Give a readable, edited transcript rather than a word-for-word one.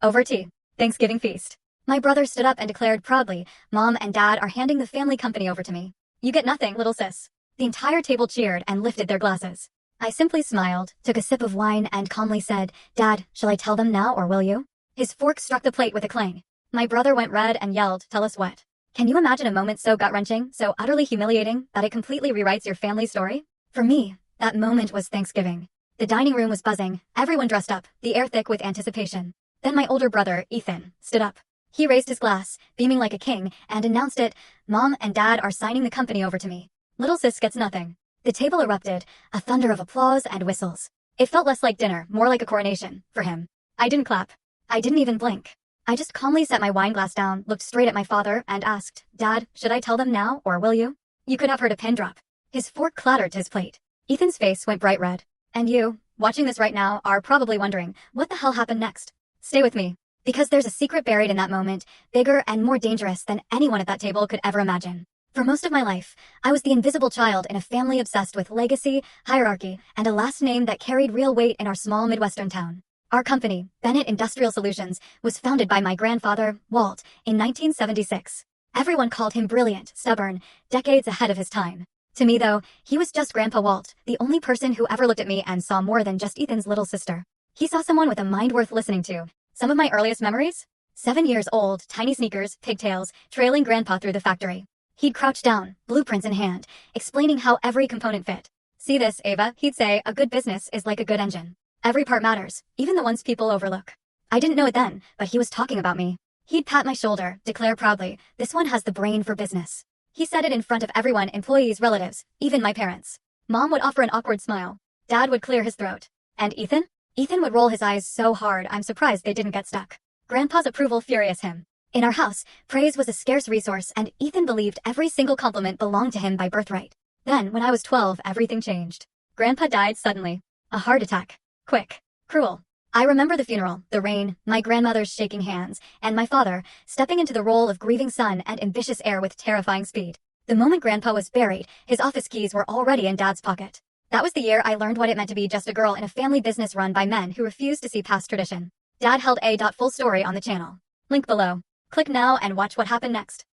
Over tea. Thanksgiving feast. My brother stood up and declared proudly, Mom and Dad are handing the family company over to me. You get nothing, little sis. The entire table cheered and lifted their glasses. I simply smiled, took a sip of wine, and calmly said, Dad, shall I tell them now or will you? His fork struck the plate with a clang. My brother went red and yelled, Tell us what? Can you imagine a moment so gut-wrenching, so utterly humiliating, that it completely rewrites your family story? For me, that moment was Thanksgiving. The dining room was buzzing, everyone dressed up, the air thick with anticipation. Then my older brother, Ethan, stood up. He raised his glass, beaming like a king, and announced it, Mom and Dad are signing the company over to me. Little sis gets nothing. The table erupted, a thunder of applause and whistles. It felt less like dinner, more like a coronation, for him. I didn't clap. I didn't even blink. I just calmly set my wine glass down, looked straight at my father, and asked, Dad, should I tell them now, or will you? You could have heard a pin drop. His fork clattered to his plate. Ethan's face went bright red. And you, watching this right now, are probably wondering, what the hell happened next? Stay with me. Because there's a secret buried in that moment, bigger and more dangerous than anyone at that table could ever imagine. For most of my life, I was the invisible child in a family obsessed with legacy, hierarchy, and a last name that carried real weight in our small Midwestern town. Our company, Bennett Industrial Solutions, was founded by my grandfather, Walt, in 1976. Everyone called him brilliant, stubborn, decades ahead of his time. To me, though, he was just Grandpa Walt, the only person who ever looked at me and saw more than just Ethan's little sister. He saw someone with a mind worth listening to. Some of my earliest memories? 7 years old, tiny sneakers, pigtails, trailing Grandpa through the factory. He'd crouch down, blueprints in hand, explaining how every component fit. See this, Ava, he'd say, a good business is like a good engine. Every part matters, even the ones people overlook. I didn't know it then, but he was talking about me. He'd pat my shoulder, declare proudly, this one has the brain for business. He said it in front of everyone, employees, relatives, even my parents. Mom would offer an awkward smile. Dad would clear his throat. And Ethan? Ethan would roll his eyes so hard I'm surprised they didn't get stuck. Grandpa's approval furious him. In our house, praise was a scarce resource and Ethan believed every single compliment belonged to him by birthright. Then, when I was 12, everything changed. Grandpa died suddenly. A heart attack. Quick. Cruel. I remember the funeral, the rain, my grandmother's shaking hands, and my father, stepping into the role of grieving son and ambitious heir with terrifying speed. The moment Grandpa was buried, his office keys were already in Dad's pocket. That was the year I learned what it meant to be just a girl in a family business run by men who refused to see past tradition. Dad held a full story on the channel. Link below. Click now and watch what happened next.